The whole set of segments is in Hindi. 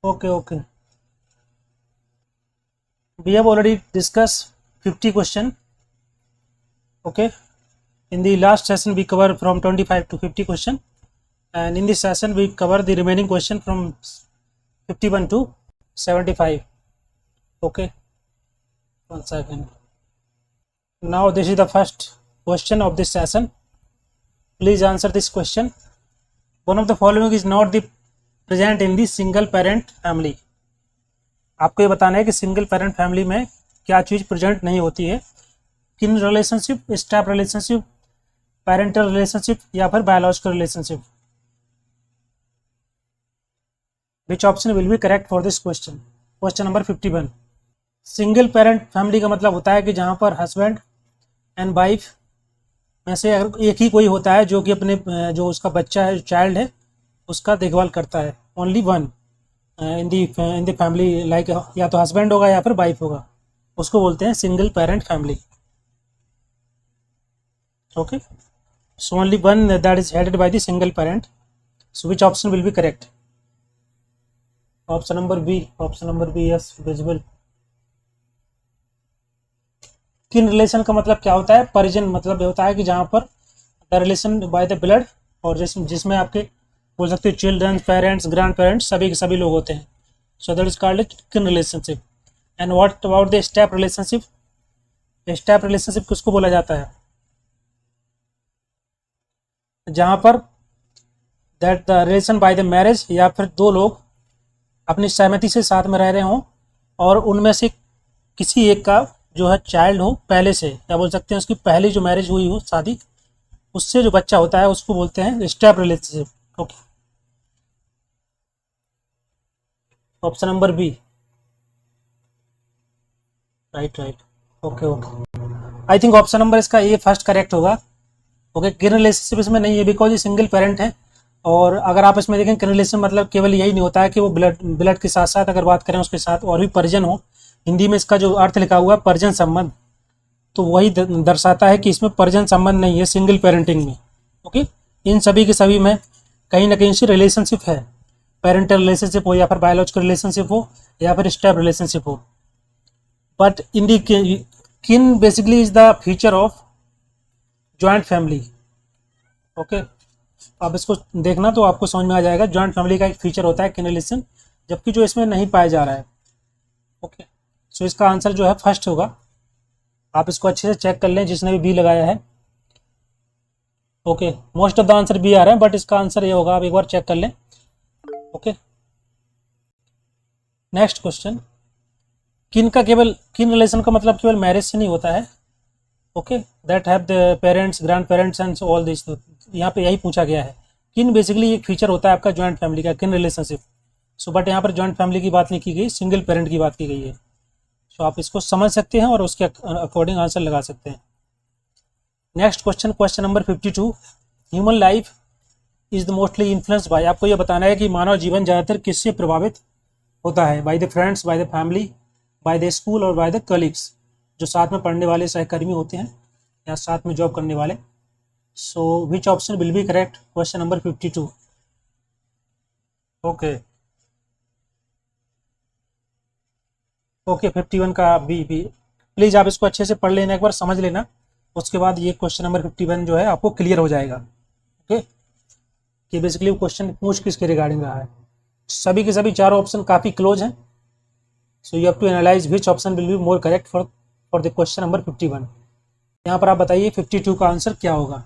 Okay, okay. We have already discussed 50 question. Okay. In the last session, we cover from 25 to 50 question, and in this session, we cover the remaining question from 51 to 75. Okay. 1 second. Now, this is the first question of this session. Please answer this question. One of the following is not the present in the single parent family. आपको ये बताना है कि सिंगल पेरेंट फैमिली में क्या चीज़ प्रेजेंट नहीं होती है, किन relationship, step relationship, parental relationship या फिर biological relationship. Which option will be correct for this question. Question number 51. Single parent family का मतलब होता है कि जहाँ पर हस्बैंड एंड वाइफ में से अगर एक ही कोई होता है जो कि अपने जो उसका बच्चा है, चाइल्ड है, उसका देखभाल करता है. Only one in the family, like या तो हस्बैंड होगा या फिर वाइफ होगा, उसको बोलते हैं single parent family. Okay, so only one that is headed by the single parent. So which option will be correct. Option number B. Option number B, yes, visible. Kin relation का मतलब क्या होता है? परिजन मतलब होता है कि जहाँ पर the relation by the blood, और जिसमें आपके बोल सकते हो चिल्ड्रन, पेरेंट्स, ग्रैंड पेरेंट्स, सभी के सभी लोग होते हैं. सो दैट इज कॉल्ड किन relationship. And what about the step relationship. Step relationship किसको बोला जाता है? जहाँ पर that the relation by the marriage, या फिर दो लोग अपनी सहमति से साथ में रह रहे हों और उनमें से किसी एक का जो है चाइल्ड हो पहले से, या बोल सकते हैं उसकी पहली जो मैरिज हुई हो, शादी, उससे जो बच्चा होता है उसको बोलते हैं step relationship. Okay, option number B. Right, right. Okay, okay. I think option number इसका ए फर्स्ट करेक्ट होगा. ओके, किन रिलेशनशिप इसमें नहीं है बिकॉज ये सिंगल पेरेंट है. और अगर आप इसमें देखें, किन रिलेशन मतलब केवल यही नहीं होता है कि वो ब्लड के साथ साथ, अगर बात करें उसके साथ और भी परिजन हो. हिंदी में इसका जो अर्थ लिखा हुआ है परिजन संबंध, तो वही दर्शाता है कि इसमें परिजन संबंध नहीं है सिंगल पेरेंटिंग में. ओके, इन सभी के सभी में कहीं ना कहीं से रिलेशनशिप है. पेरेंटल रिलेशनशिप हो या फिर बायोलॉजिकल रिलेशनशिप हो या फिर स्टेप रिलेशनशिप हो. बट इन दी किन basically is the feature of joint family. Okay, आप इसको देखना तो आपको समझ में आ जाएगा. जॉइंट फैमिली का एक फीचर होता है किन रिलेशन, जबकि जो इसमें नहीं पाया जा रहा है. ओके, सो इसका आंसर जो है फर्स्ट होगा. आप इसको अच्छे से चेक कर लें जिसने भी बी लगाया है. Okay, most of the answer B आ रहा है, बट इसका आंसर ये होगा, आप एक बार चेक कर लें. Okay, next question. किन रिलेशन का मतलब केवल मैरिज से नहीं होता है. Okay, that have the parents, grand parents and all this. यहाँ पे यही पूछा गया है. किन बेसिकली एक फीचर होता है आपका जॉइंट फैमिली का, किन रिलेशनशिप. सो बट यहाँ पर जॉइंट फैमिली की बात नहीं की गई, सिंगल पेरेंट की बात की गई है. सो आप इसको समझ सकते हैं और उसके अकॉर्डिंग आंसर लगा सकते हैं. Next question, question number 52. Human life is the mostly influenced by. आपको यह बताना है कि मानव जीवन ज़्यादातर किससे प्रभावित होता है. By the friends, by the family, by the school और बाय द कलीग्स. जो साथ में पढ़ने वाले सहकर्मी होते हैं या साथ में जॉब करने वाले. So which option will be correct. Question number 52. Okay, okay, 51 का बी. प्लीज़ आप इसको अच्छे से पढ़ लेना, एक बार समझ लेना, उसके बाद ये क्वेश्चन नंबर 51 जो है आपको क्लियर हो जाएगा. ओके, कि बेसिकली वो क्वेश्चन पूछ किसके रिगार्डिंग रहा है. सभी के सभी चारों ऑप्शन काफ़ी क्लोज हैं. So you have to analyse which option will be more correct for the question number 51. यहाँ पर आप बताइए 52 का आंसर क्या होगा.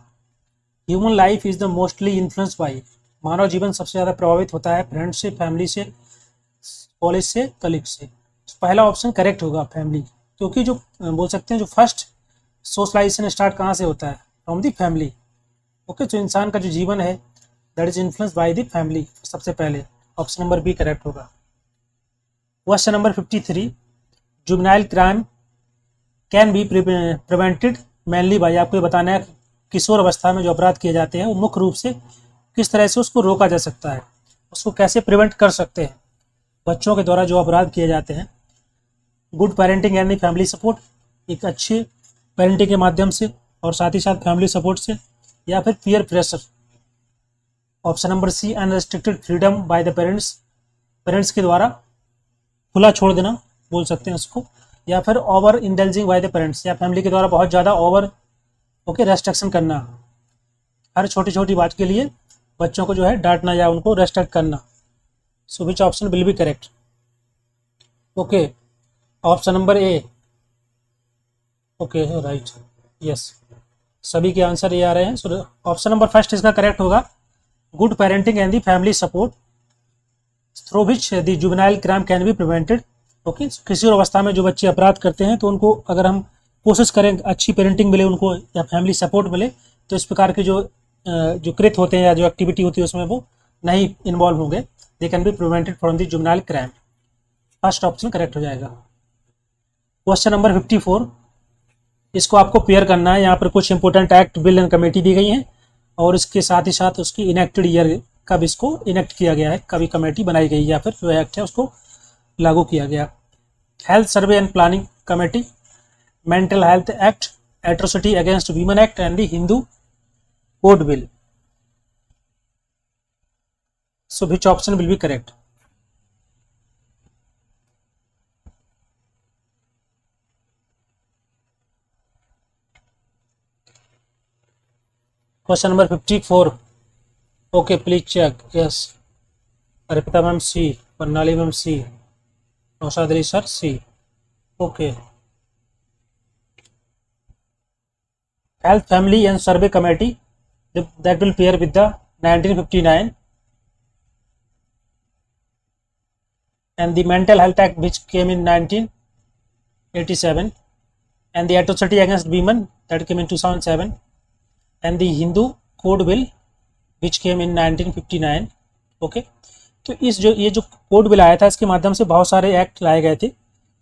Human life is the mostly influence by. मानव जीवन सबसे ज़्यादा प्रभावित होता है फ्रेंड से, फैमिली से, कॉलेज से, कलीग से. पहला ऑप्शन करेक्ट होगा, फैमिली. क्योंकि जो बोल सकते हैं जो फर्स्ट सोशलाइजेशन स्टार्ट कहाँ से होता है, फ्रॉम दी फैमिली. ओके, तो इंसान का जो जीवन है that is influence by the family सबसे पहले. ऑप्शन नंबर बी करेक्ट होगा. Question number 53. Juvenile crime can be prevented mainly by. आपको ये बताना है किशोर अवस्था में जो अपराध किए जाते हैं वो मुख्य रूप से किस तरह से उसको रोका जा सकता है, उसको कैसे प्रिवेंट कर सकते हैं. बच्चों के द्वारा जो अपराध किए जाते हैं, गुड पेरेंटिंग यानी फैमिली सपोर्ट, एक अच्छे पेरेंटिंग के माध्यम से और साथ ही साथ फैमिली सपोर्ट से, या फिर peer pressure. Option number C, unrestricted freedom by the parents. Parents के द्वारा खुला छोड़ देना बोल सकते हैं उसको, या फिर over indulging bye the parents, या फैमिली के द्वारा बहुत ज़्यादा ओवर रेस्ट्रिक्शन करना, हर छोटी छोटी बात के लिए बच्चों को जो है डांटना या उनको रेस्ट्रिक्ट करना। So which option will be correct? Okay, option number A. Okay right, yes, सभी के आंसर ये आ रहे हैं। सो ऑप्शन नंबर फर्स्ट इसका करेक्ट होगा, good parenting and the family support through which the juvenile crime can be prevented. Okay, किसी और अवस्था में जो बच्चे अपराध करते हैं तो उनको अगर हम कोशिश करें अच्छी पेरेंटिंग मिले उनको या फैमिली सपोर्ट मिले तो इस प्रकार के जो कृत्य होते हैं या जो एक्टिविटी होती है उसमें वो नहीं इन्वॉल्व होंगे, they can be prevented from the juvenile crime. First option correct हो जाएगा। क्वेश्चन नंबर 54, इसको आपको पेयर करना है। यहाँ पर कुछ important act, bill and committee दी गई हैं और इसके साथ ही साथ उसकी इनेक्टेड ईयर, कब इसको इनेक्ट किया गया है, कभी कमेटी बनाई गई या फिर जो एक्ट है उसको लागू किया गया। Health survey and planning committee, mental health act, atrocity against women act and the Hindu code bill. So which option will be correct? Question number 54, okay please check. Yes, Arpita ma'am C, Barnali ma'am C, Naushad Ali sir C. Okay, health family and survey committee that will pair with the 1959 and the mental health act which came in 1987 and the atrocity against women that came in 2007 and the Hindu code bill which came in 1959। Okay, तो ये जो कोड बिल आया था इसके माध्यम से बहुत सारे एक्ट लाए गए थे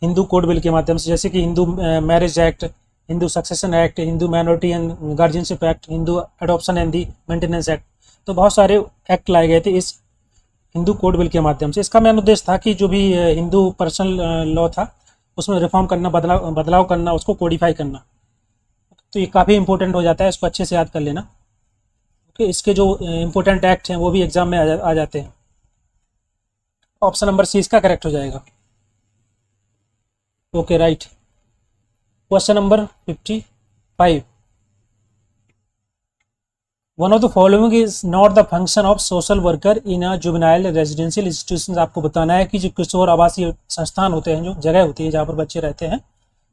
हिंदू कोड बिल के माध्यम से, जैसे कि Hindu marriage act, Hindu succession act, Hindu minority and guardianship act, Hindu adoption and the maintenance act. तो बहुत सारे एक्ट लाए गए थे इस हिंदू कोड बिल के माध्यम से। इसका मेन उद्देश्य था कि जो भी हिंदू पर्सनल लॉ था उसमें रिफॉर्म करना, बदलाव करना, उसको कोडिफाई करना। तो ये काफ़ी इंपॉर्टेंट हो जाता है, इसको अच्छे से याद कर लेना। ओके, इसके जो इंपॉर्टेंट एक्ट हैं वो भी एग्जाम में आ जाते हैं। ऑप्शन नंबर सी इसका करेक्ट हो जाएगा। Okay right. Question number 55, one of the following is not the function of social worker in a juvenile residential institution. आपको बताना है कि जो किशोर आवासीय संस्थान होते हैं, जो जगह होती है जहाँ पर बच्चे रहते हैं,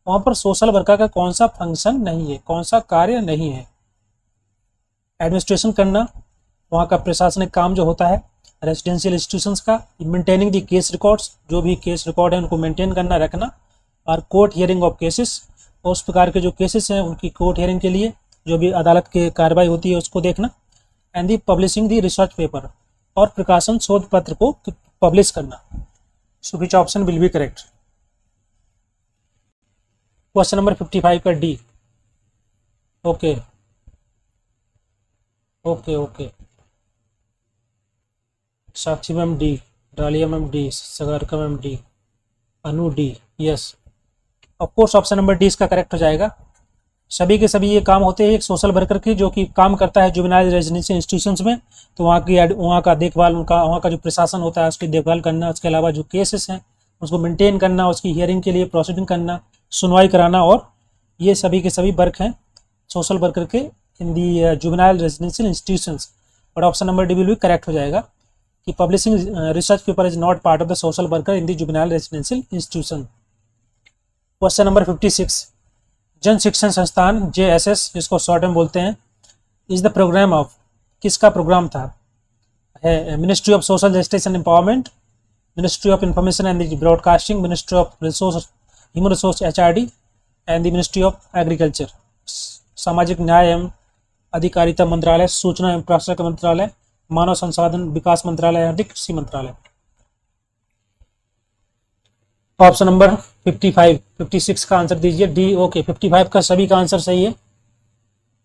वहाँ पर सोशल वर्कर का कौन सा फंक्शन नहीं है, कौन सा कार्य नहीं है। एडमिनिस्ट्रेशन करना, वहाँ का प्रशासनिक काम जो होता है रेजिडेंशियल इंस्टीट्यूशंस का, मेंटेनिंग द केस रिकॉर्ड्स, जो भी केस रिकॉर्ड है उनको मेंटेन करना, रखना, और कोर्ट हियरिंग ऑफ केसेस, और उस प्रकार के जो केसेस हैं उनकी कोर्ट हियरिंग के लिए जो भी अदालत की कार्रवाई होती है उसको देखना, and the publishing the research paper, और प्रकाशन शोध पत्र को पब्लिश करना। So which option will be correct? Question number 55 का D. Okay okay okay, Sakshi ma'am D, Dalia ma'am D, सगारका ma'am D, Anu D. Yes, of course option number D इसका करेक्ट हो जाएगा। सभी के सभी ये काम होते हैं एक सोशल वर्कर के, जो कि काम करता है जुवेनाइल रेजिडेंशियल इंस्टीट्यूशंस में। तो वहाँ का देखभाल, वहाँ का जो प्रशासन होता है उसकी देखभाल करना, उसके अलावा जो केसेस हैं उसको मेंटेन करना, उसकी हियरिंग के लिए प्रोसीडिंग करना, सुनवाई कराना, और ये सभी के सभी वर्क हैं सोशल वर्कर के इन दी जुवेनाइल रेजिडेंशियल इंस्टीट्यूशंस। और ऑप्शन नंबर डी विल भी करेक्ट हो जाएगा कि publishing research paper is not part of the social worker in the juvenile residential institution. Question number 56, जन शिक्षण संस्थान JSS, जिसको शॉर्ट में बोलते हैं, इज द प्रोग्राम ऑफ, किसका प्रोग्राम था? है ministry of social justice and empowerment, ministry of information and broadcasting, ministry of human resource HRD, and the ministry of agriculture. सामाजिक न्याय एवं अधिकारिता मंत्रालय, सूचना एवं प्रसारण मंत्रालय, मानव संसाधन विकास मंत्रालय, और कृषि मंत्रालय। ऑप्शन नंबर 55, 56 का आंसर दीजिए डी। ओके, 55 का सभी का आंसर सही है।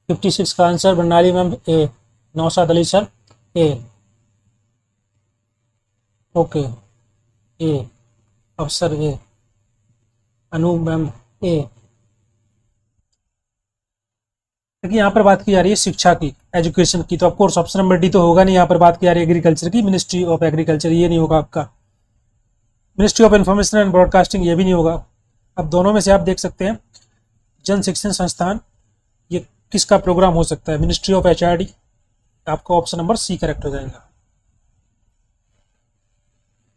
56 का आंसर बर्नाली मैम ए, नौशाद अली सर ए। ओके, ए, अफसर ए, अनु मैम ए। देखिए यहाँ पर बात की जा रही है शिक्षा की, एजुकेशन की, तो ऑफकोर्स ऑप्शन नंबर डी तो होगा नहीं। यहाँ पर बात की जा रही है एग्रीकल्चर की, मिनिस्ट्री ऑफ एग्रीकल्चर, ये नहीं होगा आपका। Ministry of information and broadcasting ये भी नहीं होगा। अब दोनों में से आप देख सकते हैं, जन शिक्षण संस्थान ये किसका प्रोग्राम हो सकता है, मिनिस्ट्री ऑफ एचआरडी। आपका ऑप्शन नंबर सी करेक्ट हो जाएगा।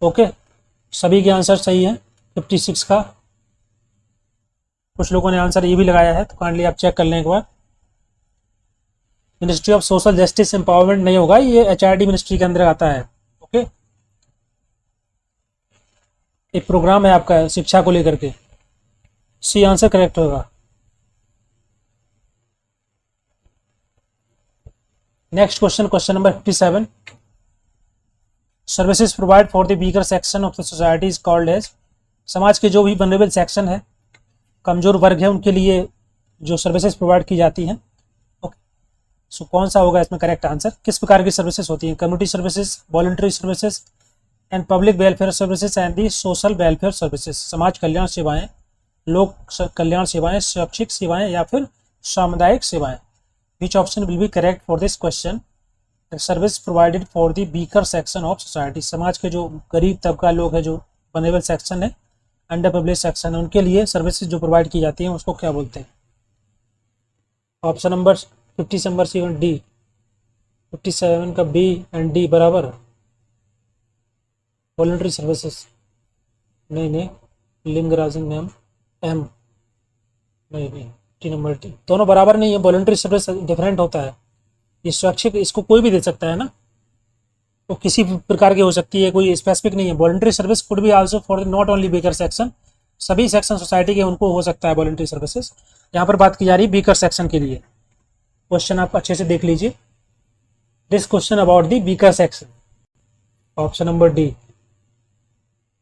ओके, सभी के आंसर सही हैं 56 का। कुछ लोगों ने आंसर ये भी लगाया है, तो काइंडली आप चेक कर लें एक बार। Ministry of social justice empowerment नहीं होगा, ये एचआरडी मिनिस्ट्री के अंदर आता है। ओके, एक प्रोग्राम है आपका शिक्षा को लेकर के। सी आंसर करेक्ट होगा। Next question, question number 57। Services provide for the weaker section of the society is called as. समाज के जो भी वनरेबल सेक्शन है, कमजोर वर्ग है, उनके लिए जो सर्विसेज प्रोवाइड की जाती हैं। ओके, सो कौन सा होगा इसमें करेक्ट आंसर? किस प्रकार की सर्विसेज होती हैं? Community services, voluntary services and public welfare services and the social welfare services. समाज कल्याण सेवाएं, लोक कल्याण सेवाएं, शैक्षिक सेवाएं या फिर सामुदायिक सेवाएं। Which option will be correct for this question? The service provided for the weaker section of society। समाज के जो गरीब तबका लोग है, जो वनरेबल सेक्शन है, अंडर प्रिविलेज सेक्शन है, उनके लिए सर्विसेज जो प्रोवाइड की जाती हैं उसको क्या बोलते हैं? ऑप्शन नंबर 57 डी, 57 का बी एंड डी बराबर। वॉलंटरी सर्विसेज नहीं, लिंगराजन मैम एम नहीं, टी नंबर टी, दोनों बराबर नहीं है। वॉलंटरी सर्विस डिफरेंट होता है, ये स्वैच्छिक, इसको कोई भी दे सकता है ना, तो किसी प्रकार की हो सकती है, कोई स्पेसिफिक नहीं है। Voluntary service could be also for not only weaker section, सभी सेक्शन सोसाइटी के उनको हो सकता है वॉलंटरी सर्विसेज। यहाँ पर बात की जा रही है वीकर सेक्शन के लिए। क्वेश्चन आप अच्छे से देख लीजिए, this question about the weaker section, option number D.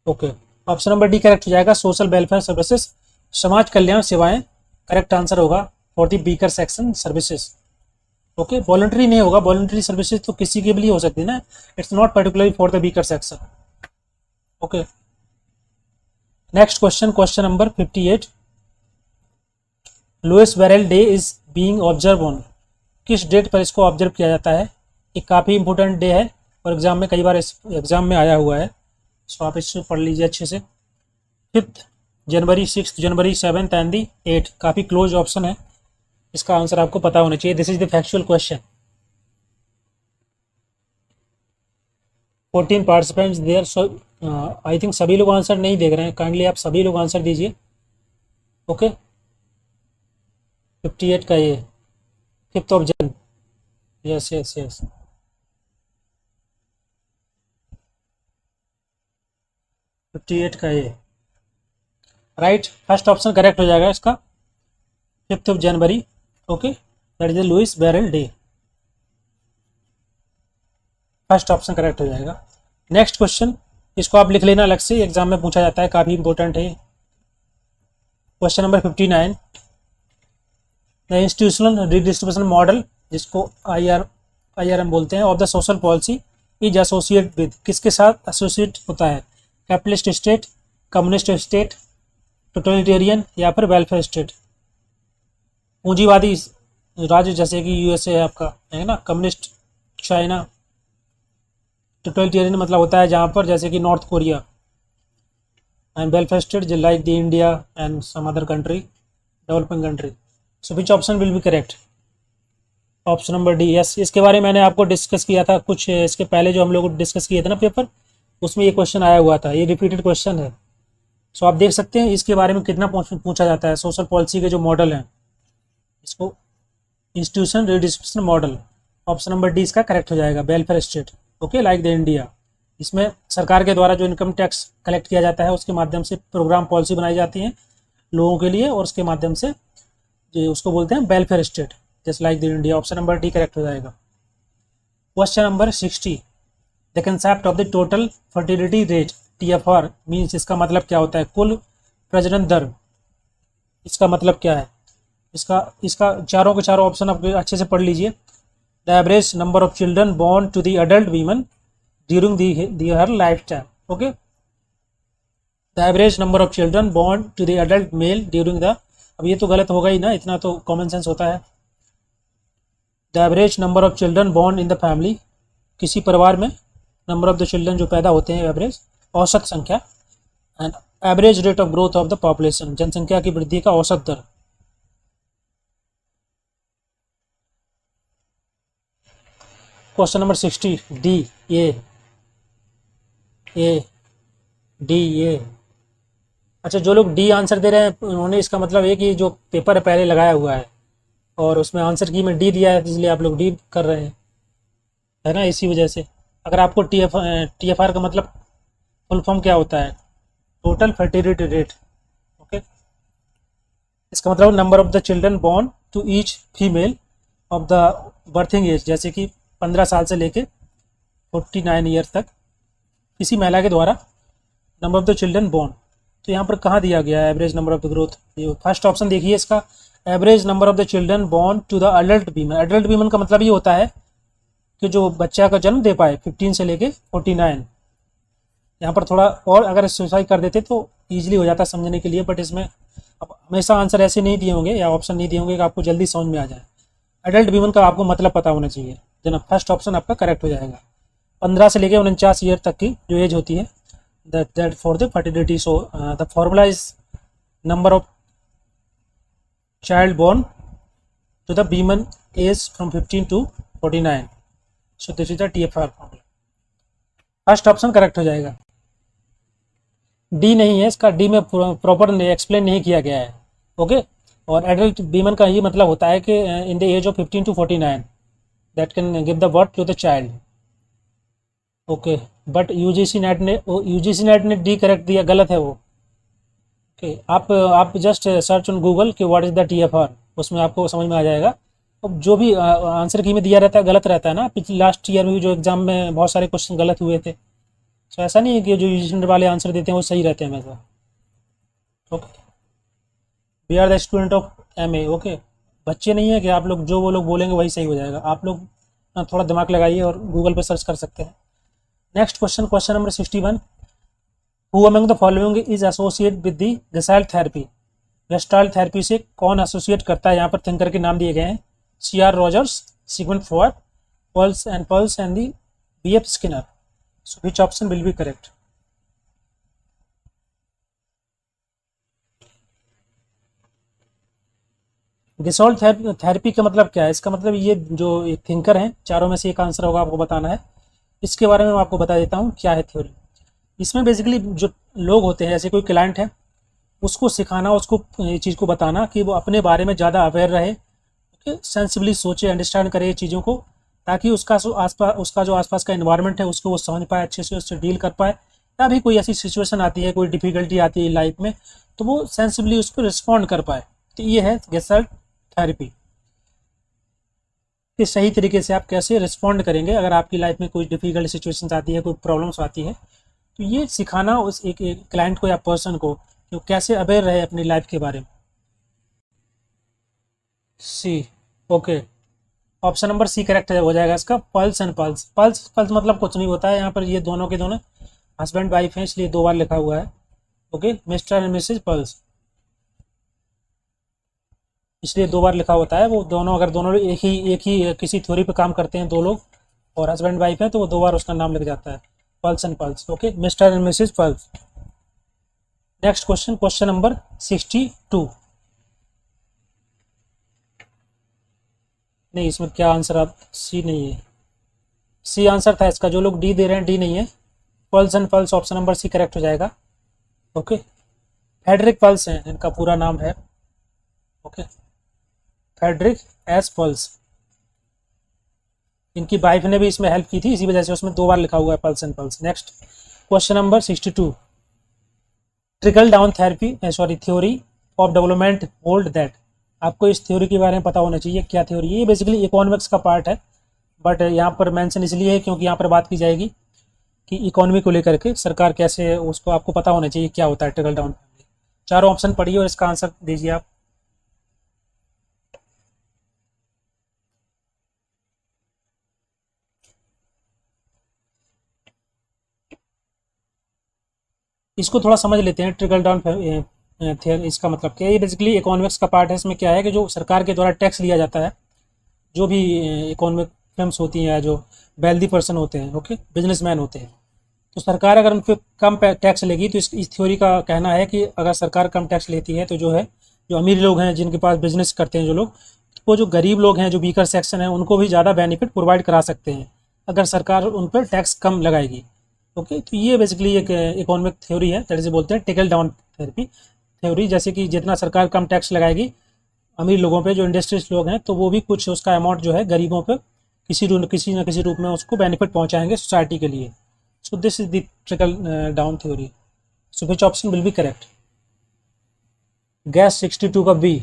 Okay, option number D correct हो जाएगा। सोशल वेलफेयर सर्विसेज, समाज कल्याण सेवाएं करेक्ट आंसर होगा for the weaker section services. Okay, voluntary नहीं होगा, वॉलंटरी सर्विसेज तो किसी के लिए हो सकती है ना, it's not particularly for the weaker section. Okay, next question, question number 58। Louis Braille day is being observe on. किस डेट पर इसको ऑब्जर्व किया जाता है? एक काफ़ी इंपॉर्टेंट डे है और एग्जाम में कई बार इस एग्जाम में आया हुआ है, सो आप इसको पढ़ लीजिए अच्छे से। 5 जनवरी, 6 जनवरी, 7 एंड दी 8, काफ़ी क्लोज ऑप्शन है, इसका आंसर आपको पता होना चाहिए। This is the factual question. 14 participants there, so I think सभी लोग आंसर नहीं देख रहे हैं, काइंडली आप सभी लोग आंसर दीजिए। ओके, 58 का ये 5th ऑफ जन, यस यस यस, का ये राइट, फर्स्ट ऑप्शन करेक्ट हो जाएगा इसका, 5th of January. Okay, that is the Louis Braille day, first option correct हो जाएगा। नेक्स्ट क्वेश्चन, इसको आप लिख लेना अलग से, एग्जाम में पूछा जाता है, काफ़ी इंपॉर्टेंट है। Question number 59। The institutional redistribution model, जिसको IRM बोलते हैं, of the social policy is associate with, किसके साथ एसोसिएट होता है? Capitalist state, communist state, totalitarian या फिर वेलफेयर स्टेट। पूंजीवादी राज्य जैसे कि USA है आपका, है ना, कम्युनिस्ट चाइना, टोटलिटेरियन मतलब होता है जहाँ पर जैसे कि North Korea, and welfare state like the India and some other country, developing country. So which option will be correct? Option number D, yes. इसके बारे में मैंने आपको डिस्कस किया था कुछ इसके पहले, जो हम लोग डिस्कस किए थे ना पेपर, उसमें ये क्वेश्चन आया हुआ था, ये रिपीटेड क्वेश्चन है। सो आप देख सकते हैं इसके बारे में कितना पूछा जाता है। सोशल पॉलिसी के जो मॉडल हैं, इसको institution redistribution model, option number D इसका करेक्ट हो जाएगा, welfare state. Okay, like the India. इसमें सरकार के द्वारा जो इनकम टैक्स कलेक्ट किया जाता है, उसके माध्यम से प्रोग्राम पॉलिसी बनाई जाती है लोगों के लिए, और उसके माध्यम से जो उसको बोलते हैं welfare state, just like the India. Option number D correct हो जाएगा। Question number 60। The concept of the total fertility rate, TFR means, इसका मतलब क्या होता है? कुल प्रजनन दर, इसका मतलब क्या है? इसका चारों के चारों ऑप्शन आप अच्छे से पढ़ लीजिए। The average number of children born to the adult women during her lifetime. Okay, the average number of children born to the adult male during the, अब ये तो गलत होगा ही ना, इतना तो कॉमन सेंस होता है। The average number of children born in the family, किसी परिवार में नंबर ऑफ द चिल्ड्रन जो पैदा होते हैं, एवरेज औसत संख्या, and average rate of growth of the population, जनसंख्या की वृद्धि का औसत दर। Question number 60 D A D A. अच्छा, जो लोग डी आंसर दे रहे हैं उन्होंने, इसका मतलब ये कि जो पेपर है पहले लगाया हुआ है और उसमें आंसर की में डी दिया है, इसलिए आप लोग डी कर रहे हैं, है ना, इसी वजह से। अगर आपको टी एफ आर का मतलब फुल फॉर्म क्या होता है, टोटल फर्टिलिटी रेट, ओके। इसका मतलब number of the children born to each female of the birthing age, जैसे कि 15 साल से लेके 49 ईयर तक किसी महिला के द्वारा number of the children born. तो यहाँ पर कहाँ दिया गया है average number of the growth, first option देखिए इसका, average number of the children born to the adult women. Adult women का मतलब ये होता है कि जो बच्चा का जन्म दे पाए 15 से लेके 49। यहाँ पर थोड़ा और अगर स्पेसिफाई कर देते तो ईजिली हो जाता समझने के लिए, बट इसमें अब हमेशा आंसर ऐसे नहीं दिए होंगे या ऑप्शन नहीं दिए होंगे कि आपको जल्दी समझ में आ जाए। अडल्ट वीमन का आपको मतलब पता होना चाहिए, जनाब फर्स्ट ऑप्शन आपका करेक्ट हो जाएगा। 15 से लेके 49 ईयर तक की जो एज होती है, that for the fertility. So the formula is number of child born to the women age from 15 to 49. So this is the TFR formula. First option correct हो जाएगा। डी नहीं है इसका, डी में प्रॉपर एक्सप्लेन नहीं किया गया है, ओके। और एडल्ट वीमन का ये मतलब होता है कि in the age of 15 to 49 that can give the birth to the child, okay. But UGC NET ने डी करेक्ट दिया, गलत है वो, ओके। आप जस्ट सर्च ऑन गूगल कि व्हाट इज़ द टीएफआर, उसमें आपको समझ में आ जाएगा। अब जो भी आंसर की में दिया रहता है गलत रहता है ना, पिछले लास्ट ईयर में भी जो एग्जाम में बहुत सारे क्वेश्चन गलत हुए थे, तो ऐसा नहीं है कि जो यूजीसी नेट वाले आंसर देते हैं वो सही रहते हैं हमेशा, okay. We are the student of MA, okay. बच्चे नहीं है कि आप लोग जो वो लोग बोलेंगे वही सही हो जाएगा, आप लोग थोड़ा दिमाग लगाइए और गूगल पर सर्च कर सकते हैं। Next question, question number 61, who among the following is associate with the gestalt therapy. Gestalt therapy से कौन एसोसिएट करता है, यहाँ पर थिंकर के नाम दिए गए हैं, C.R. Rogers, Sigmund Freud, pulse and the B.F. Skinner. So which option will be correct. Gestalt therapy का मतलब क्या है, इसका मतलब ये जो थिंकर हैं चारों में से एक आंसर होगा, आपको बताना है। इसके बारे में मैं आपको बता देता हूँ क्या है थ्योरी। इसमें बेसिकली जो लोग होते हैं, जैसे कोई क्लाइंट है, उसको सिखाना, उसको ये चीज़ को बताना कि वो अपने बारे में ज़्यादा अवेयर रहे, सेंसिबली सोचे, अंडरस्टैंड करे चीज़ों को, ताकि उसका जो आसपास का इन्वायरमेंट है उसको वो समझ पाए, अच्छे से उससे डील कर पाए, या भी कोई ऐसी सिचुएशन आती है, कोई डिफ़िकल्टी आती है लाइफ में, तो वो सेंसिबली उसको रिस्पॉन्ड कर पाए। तो ये है गेस्टाल्ट थेरेपी, कि सही तरीके से आप कैसे रिस्पॉन्ड करेंगे अगर आपकी लाइफ में कोई डिफ़िकल्ट सिचुएशंस आती है, कोई प्रॉब्लम्स आती है, तो ये सिखाना उस एक क्लाइंट को या पर्सन को कि वो कैसे अवेयर रहे अपनी लाइफ के बारे में। C, okay, option number C correct हो जाएगा इसका, पल्स एंड पल्स। पल्स मतलब कुछ नहीं होता है, यहाँ पर ये दोनों के दोनों हस्बैंड वाइफ हैं, इसलिए 2 बार लिखा हुआ है, okay. Mr and Mrs Pulse, इसलिए 2 बार लिखा होता है। वो दोनों, अगर दोनों एक ही किसी थ्योरी पे काम करते हैं, 2 लोग और हस्बैंड वाइफ है, तो वो 2 बार उसका नाम लग जाता है, Pulse and Pulse, okay, Mr and Mrs Pulse. Next question, question number 62। नहीं, इसमें क्या आंसर, आप सी नहीं है, सी आंसर था इसका। जो लोग डी दे रहे हैं डी नहीं है, Pulse and Pulse, option number C correct हो जाएगा, ओके। फ्रेडरिक पल्स है इनका पूरा नाम है, ओके, फ्रेडरिक एस पल्स। इनकी वाइफ ने भी इसमें हेल्प की थी, इसी वजह से उसमें 2 बार लिखा हुआ है Pulse and pulse. Next question number 62, trickle down theory of development hold that. आपको इस थ्योरी के बारे में पता होना चाहिए, क्या थ्योरी है। ये बेसिकली इकोनॉमिक्स का पार्ट है, बट यहाँ पर मेंशन इसलिए है क्योंकि यहाँ पर बात की जाएगी कि इकोनॉमी को लेकर के सरकार कैसे, उसको आपको पता होना चाहिए क्या होता है ट्रिकल डाउन। 4 ऑप्शन पढ़िए और इसका आंसर दीजिए आप। इसको थोड़ा समझ लेते हैं, ट्रिकल डाउन थियरी, इसका मतलब क्या है। ये बेसिकली इकोनॉमिक्स का पार्ट है। इसमें क्या है कि जो सरकार के द्वारा टैक्स लिया जाता है, जो भी इकोनॉमिक फर्म्स होती हैं या जो वेल्दी पर्सन होते हैं, ओके, बिजनेसमैन होते हैं, तो सरकार अगर उन पर कम टैक्स लेगी तो इस थ्योरी का कहना है कि अगर सरकार कम टैक्स लेती है तो जो है जो अमीर लोग हैं जिनके पास बिजनेस करते हैं जो लोग, वो जो गरीब लोग हैं जो वीकर सेक्शन है उनको भी ज़्यादा बेनिफिट प्रोवाइड करा सकते हैं अगर सरकार उन पर टैक्स कम लगाएगी। ओके, तो ये बेसिकली एक इकोनॉमिक थ्योरी है, दैट इज बोलते हैं टिकल डाउन थ्योरी। जैसे कि जितना सरकार कम टैक्स लगाएगी अमीर लोगों पे, जो इंडस्ट्रीज लोग हैं, तो वो भी कुछ उसका अमाउंट जो है गरीबों पे किसी न किसी रूप में उसको बेनिफिट पहुंचाएंगे सोसाइटी के लिए। सो this is the trickle down theory. So which option will be correct? Gas 62 का बी,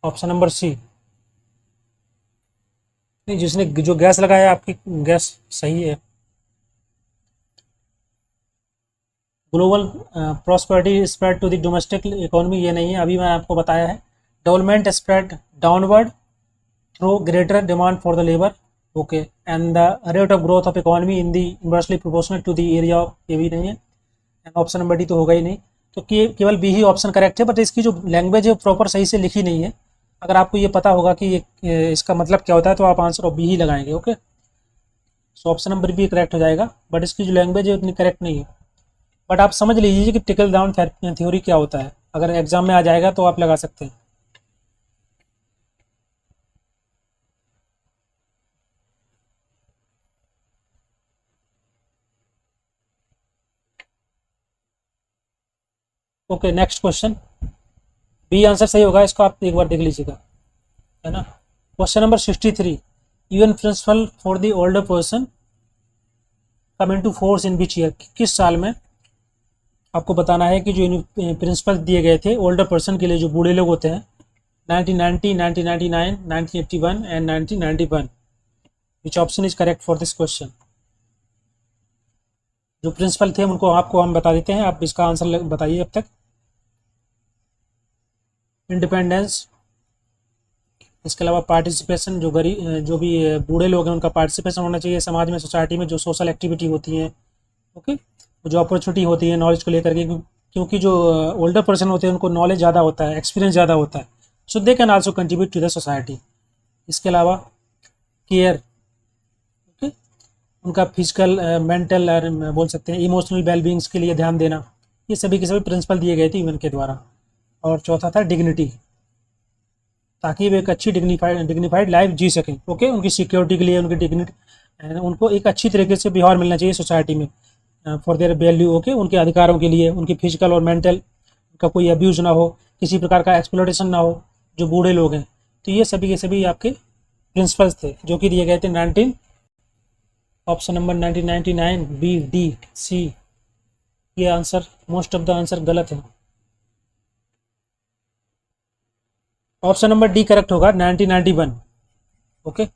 ऑप्शन नंबर सी। नहीं, जिसने जो गैस लगाया आपकी गैस सही है। Global prosperity spread to the domestic economy, ये नहीं है, अभी मैं आपको बताया है। Development spread downward through greater demand for the labour, okay, and the rate of growth of economy in the inversely proportional to the area of, ये भी नहीं है। एंड ऑप्शन नंबर डी तो होगा ही नहीं, तो केवल बी ही ऑप्शन करेक्ट है, बट इसकी जो लैंग्वेज है प्रॉपर सही से लिखी नहीं है। अगर आपको ये पता होगा कि ये इसका मतलब क्या होता है तो आप आंसर बी ही लगाएंगे। Okay, so option number B correct हो जाएगा, बट इसकी जो लैंग्वेज है उतनी करेक्ट नहीं है। बट आप समझ लीजिए कि टिकल डाउन थ्योरी क्या होता है, अगर एग्जाम में आ जाएगा तो आप लगा सकते हैं। Okay, next question, B answer सही होगा, इसको आप एक बार देख लीजिएगा, है ना। Question number 63, UN principle for the older person come into force in which year, किस साल में? आपको बताना है कि जो प्रिंसिपल दिए गए थे ओल्डर पर्सन के लिए, जो बूढ़े लोग होते हैं, 1990, 1999, 1981 and 1991। Which option is correct for this question? जो प्रिंसिपल थे उनको आपको हम बता देते हैं, आप इसका आंसर बताइए अब तक। इंडिपेंडेंस, इसके अलावा पार्टिसिपेशन, जो भी बूढ़े लोग हैं उनका पार्टिसिपेशन होना चाहिए समाज में, सोसाइटी में जो सोशल एक्टिविटी होती हैं, ओके, जो अपॉर्चुनिटी होती है नॉलेज को लेकर के, क्योंकि जो ओल्डर पर्सन होते हैं उनको नॉलेज ज़्यादा होता है, एक्सपीरियंस ज़्यादा होता है, so they can also contribute to the society. इसके अलावा केयर, ओके, उनका फिजिकल, मेंटल और बोल सकते हैं इमोशनल वेलबींग्स के लिए ध्यान देना, ये सभी के सभी प्रिंसिपल दिए गए थे यूएन के द्वारा। और चौथा था डिग्निटी, ताकि वे एक अच्छी डिग्निफाइड लाइफ जी सकें, ओके, उनकी सिक्योरिटी के लिए, उनकी डिग्निटी, उनको एक अच्छी तरीके से व्यवहार मिलना चाहिए सोसाइटी में, फॉर देयर वैल्यू, ओके, उनके अधिकारों के लिए, उनकी फिजिकल और मेंटल का कोई अब्यूज़ ना हो, किसी प्रकार का एक्सप्लोटेशन ना हो, जो बूढ़े लोग हैं। तो ये सभी के सभी आपके प्रिंसिपल्स थे जो कि दिए गए थे 19, option number 1999, B, D, C. ये answer, most of the answer गलत है। ऑप्शन नंबर डी करेक्ट होगा, 1991। Okay,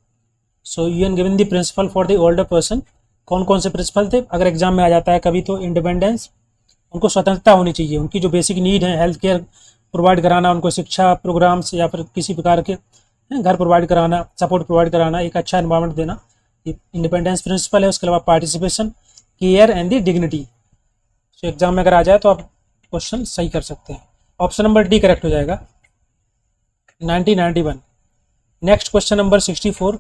so UN given the principle for the older person. कौन कौन से प्रिंसिपल थे? अगर एग्जाम में आ जाता है कभी, तो इंडिपेंडेंस, उनको स्वतंत्रता होनी चाहिए, उनकी जो बेसिक नीड है, हेल्थ केयर प्रोवाइड कराना, उनको शिक्षा प्रोग्राम्स या फिर किसी प्रकार के घर प्रोवाइड कराना, सपोर्ट प्रोवाइड कराना, एक अच्छा एनवायरनमेंट देना, इंडिपेंडेंस प्रिंसिपल है। उसके अलावा participation, care and the dignity. So exam में अगर आ जाए तो आप क्वेश्चन सही कर सकते हैं। ऑप्शन नंबर डी करेक्ट हो जाएगा, 1991। Next question number 64,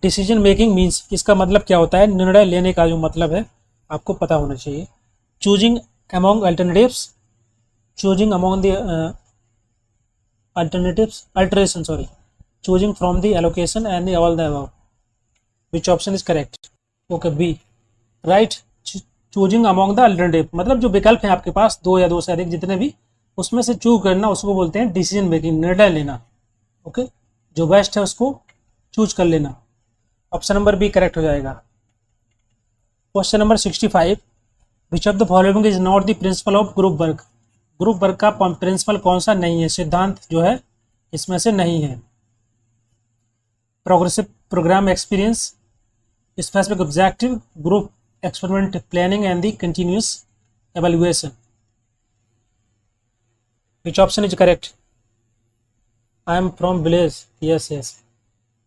decision making means, इसका मतलब क्या होता है? निर्णय लेने का जो मतलब है आपको पता होना चाहिए। Choosing among alternatives, choosing among the alteration, sorry, choosing from the allocation and the all the above. Which option is correct? Okay, B, right. Choosing among the alternative मतलब जो विकल्प हैं आपके पास, दो या दो से अधिक जितने भी, उसमें से चूज करना, उसको बोलते हैं डिसीजन मेकिंग, निर्णय लेना। ओके, जो बेस्ट है उसको चूज कर लेना। ऑप्शन नंबर बी करेक्ट हो जाएगा। Question number 65, which of the following is not the principle of group work. Group work का प्रिंसिपल कौन सा नहीं है, सिद्धांत जो है इसमें से नहीं है? Progressive programme experience, specific objective, group experiment planning and the continuous evaluation. Which option is correct? I am from village, yes yes.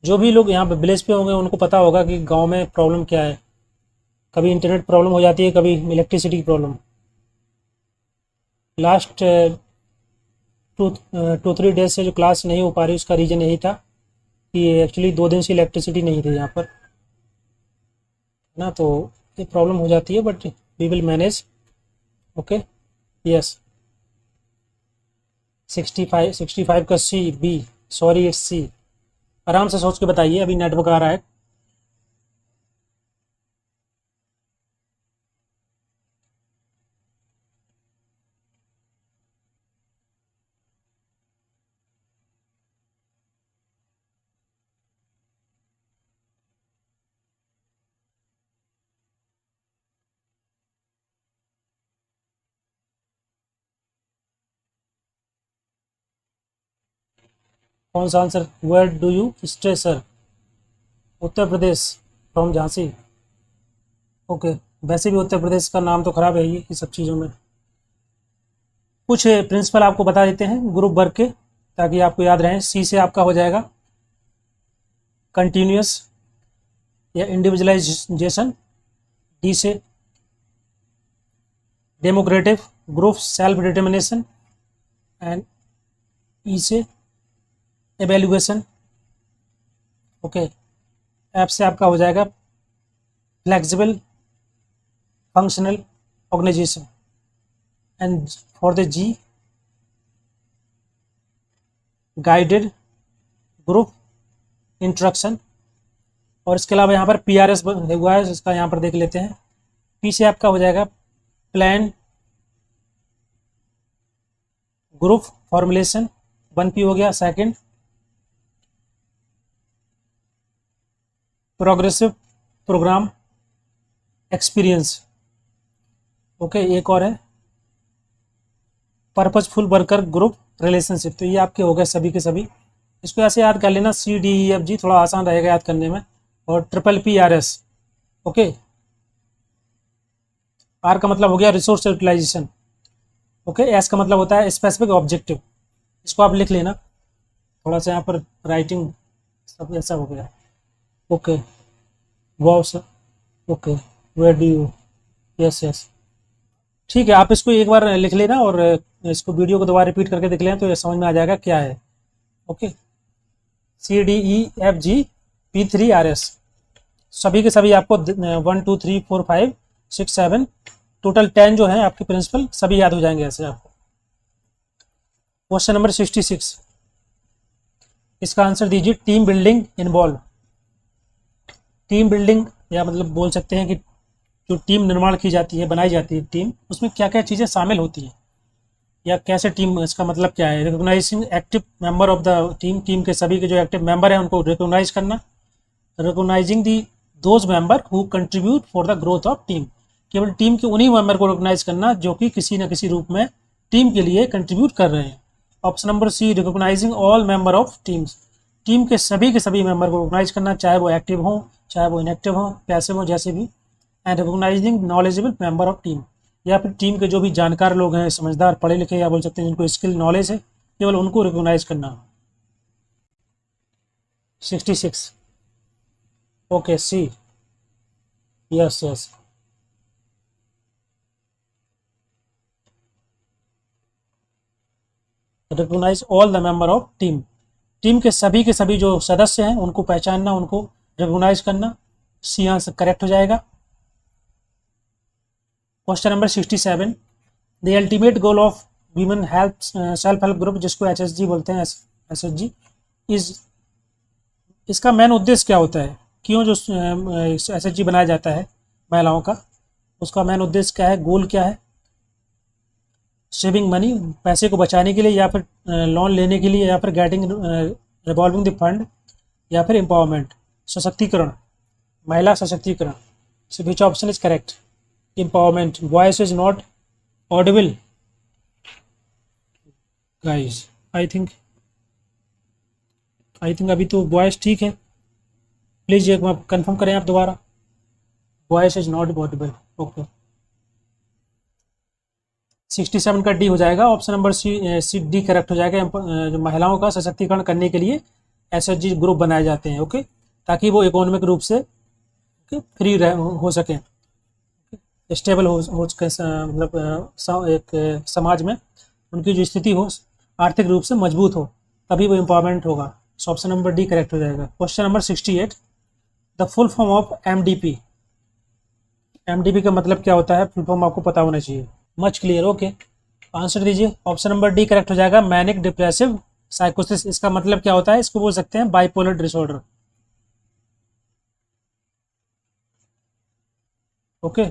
जो भी लोग यहाँ पे विलेज पे होंगे उनको पता होगा कि गांव में प्रॉब्लम क्या है। कभी इंटरनेट प्रॉब्लम हो जाती है, कभी इलेक्ट्रिसिटी की प्रॉब्लम। लास्ट 2-3 डेज से जो क्लास नहीं हो पा रही उसका रीज़न यही था कि एक्चुअली 2 दिन से इलेक्ट्रिसिटी नहीं थी यहाँ पर ना, तो ये प्रॉब्लम हो जाती है, but we will manage. Okay, yes 65 का C B, sorry it's C. आराम से सोच के बताइए, अभी नेटवर्क आ रहा है। कौन सा answer? Where do you stay sir? Uttar Pradesh, from Jhansi. Okay, वैसे भी उत्तर प्रदेश का नाम तो खराब है ये सब चीज़ों में। कुछ प्रिंसिपल आपको बता देते हैं ग्रुप वर्क के, ताकि आपको याद रहे। सी से आपका हो जाएगा कंटिन्यूस या इंडिविजुअलाइजेशन, डी से democratic group self determination, and E से एवेल्युएशन। ओके, एफ से आपका हो जाएगा flexible functional organisation, and for the G guided group instruction. और इसके अलावा यहाँ पर पी आर एस हुआ है, इसका यहाँ पर देख लेते हैं। पी से आपका हो जाएगा प्लान ग्रुप फॉर्मुलेशन, 1P हो गया। Second progressive programme experience. Okay, एक और है पर्पजफुल वर्कर ग्रुप रिलेशनशिप। तो ये आपके हो गए सभी के सभी। इसको ऐसे याद कर लेना, CDEFG, थोड़ा आसान रहेगा याद करने में। और PPRS। ओके, आर का मतलब हो गया रिसोर्स यूटिलाइजेशन। ओके, एस का मतलब होता है स्पेसिफिक ऑब्जेक्टिव। इसको आप लिख लेना, थोड़ा सा यहाँ पर राइटिंग सब ऐसा हो गया। Okay, wow sir. Okay, where do you, yes yes, ठीक है। आप इसको एक बार लिख लेना और इसको वीडियो को दोबारा रिपीट करके देख लें, तो ये समझ में आ जाएगा क्या है। ओके, CDEFGP3RS, सभी के सभी आपको 1 2 3 4 5 6 7 टोटल 10 जो है आपके प्रिंसिपल, सभी याद हो जाएंगे ऐसे आपको। क्वेश्चन नंबर 66, इसका आंसर दीजिए। Team building involve. Team building या मतलब बोल सकते हैं कि जो टीम निर्माण की जाती है, बनाई जाती है टीम, उसमें क्या क्या चीज़ें शामिल होती हैं, या कैसे टीम, इसका मतलब क्या है। Recognising active member of the team, team के सभी के जो एक्टिव मेंबर हैं उनको रिकोगनाइज करना। Recognising the those member who contribute for the growth of team, केवल टीम के उन्हीं मेंबर को रिकोगनाइज करना जो कि किसी न किसी रूप में टीम के लिए कंट्रीब्यूट कर रहे हैं। Option number C, recognising all member of teams, team के सभी मेंबर को रिकोगनाइज करना, चाहे वो एक्टिव हों चाहे वो इनएक्टिव हों, पैसिव हों, जैसे भी। And recognising knowledgeable member of team, या फिर टीम के जो भी जानकार लोग हैं, समझदार, पढ़े लिखे, या बोल सकते हैं जिनको स्किल नॉलेज है, केवल उनको रिकोगनाइज करना। 66, okay, C, yes yes. Recognise all the member of team, team के सभी जो सदस्य हैं उनको पहचानना, उनको रिकोगनाइज करना। सी आंसर करेक्ट हो जाएगा। Question number 67, the ultimate goal of women help self help group, जिसको HSG बोलते हैं, SHG इज, इसका मेन उद्देश्य क्या होता है? क्यों जो SHG बनाया जाता है महिलाओं का, उसका मेन उद्देश्य क्या है, गोल क्या है? सेविंग मनी, पैसे को बचाने के लिए, या फिर लोन लेने के लिए, या फिर गेटिंग रिवॉल्विंग द फंड, या फिर एम्पावरमेंट, सशक्तिकरण, महिला सशक्तिकरण। So which option is correct? Empowerment. Voice is not audible guys, I think अभी तो वॉइस ठीक है। प्लीज एक बार कंफर्म करें आप दोबारा। Voice is not audible. Okay, 67 का डी हो जाएगा। Option number C D correct हो जाएगा। जो महिलाओं का सशक्तिकरण करने के लिए SHG ग्रुप बनाए जाते हैं। ओके, ताकि वो इकोनॉमिक रूप से फ्री हो सकें, स्टेबल हो मतलब एक समाज में उनकी जो स्थिति हो, आर्थिक रूप से मजबूत हो, तभी वो एम्पावरमेंट होगा। सो ऑप्शन नंबर डी करेक्ट हो जाएगा। Question number 68, the full form of MDP, MDP का मतलब क्या होता है, फुल फॉर्म आपको पता होना चाहिए। Much clear, okay. आंसर दीजिए। ऑप्शन नंबर डी करेक्ट हो जाएगा, मैनिक डिप्रेसिव साइकोसिस। इसका मतलब क्या होता है, इसको बोल सकते हैं बाइपोलर डिसऑर्डर। ओके।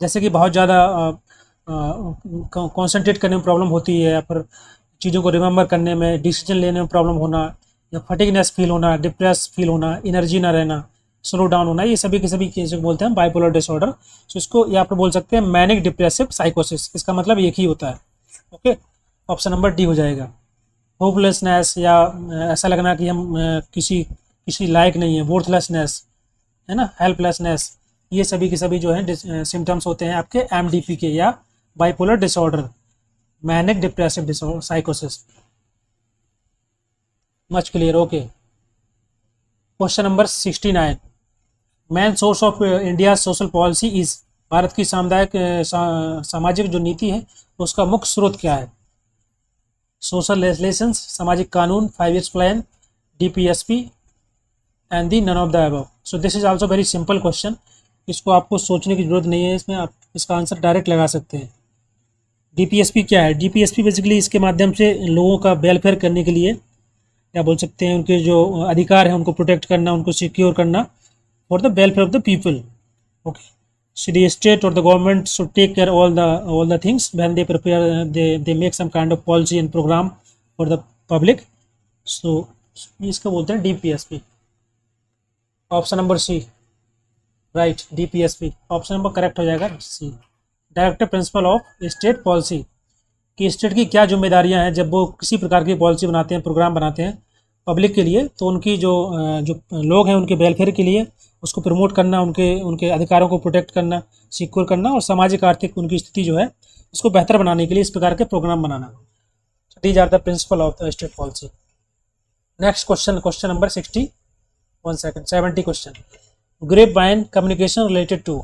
जैसे कि बहुत ज़्यादा कॉन्सेंट्रेट करने में प्रॉब्लम होती है, या फिर चीज़ों को रिमेंबर करने में, डिसीजन लेने में प्रॉब्लम होना, या फटीगनेस फील होना, डिप्रेस फील होना, एनर्जी ना रहना, स्लो डाउन होना, ये सभी के सभी चीज़ों को बोलते हैं बाइपोलर डिसऑर्डर। तो इसको या आप बोल सकते हैं मैनिक डिप्रेसिव साइकोसिस। इसका मतलब एक ही होता है। ओके, ऑप्शन नंबर डी हो जाएगा। होपलेसनेस, या ऐसा लगना कि हम किसी किसी लायक नहीं है, वर्थलेसनेस, है ना, हेल्पलेसनेस, ये सभी के सभी जो है सिम्टम्स होते हैं आपके एमडीपी के या bipolar disorder, manic depressive disorder साइकोसिस। Much clear, okay. Question number 69, main source of India social policy is. Bharat की सामुदायिक सामाजिक जो नीति है उसका मुख्य स्रोत क्या है? सोशल लेजिस्लेशंस, सामाजिक कानून, 5 years plan, DPSP and the none of the above. So this is also very simple question. इसको आपको सोचने की जरूरत नहीं है, इसमें आप इसका आंसर डायरेक्ट लगा सकते हैं। डीपीएसपी क्या है? डीपीएसपी बेसिकली इसके माध्यम से लोगों का वेलफेयर करने के लिए, या बोल सकते हैं उनके जो अधिकार हैं उनको प्रोटेक्ट करना, उनको सिक्योर करना, for the welfare of the people. Okay, so the state or the government should take care all the things when they prepare, they make some kind of policy and program for the public. So इसको बोलते हैं DPSP. Option number C, right, DPSP option number correct हो जाएगा, C. Directive principle of state policy, कि स्टेट की क्या जिम्मेदारियां हैं जब वो किसी प्रकार की पॉलिसी बनाते हैं, प्रोग्राम बनाते हैं पब्लिक के लिए, तो उनकी जो लोग हैं उनके वेलफेयर के लिए उसको प्रमोट करना, उनके उनके अधिकारों को प्रोटेक्ट करना, सिक्योर करना, और सामाजिक आर्थिक उनकी स्थिति जो है उसको बेहतर बनाने के लिए इस प्रकार के प्रोग्राम बनाना। These are the principle of the state policy. Next question, question number 70 question. Grapevine communication related to.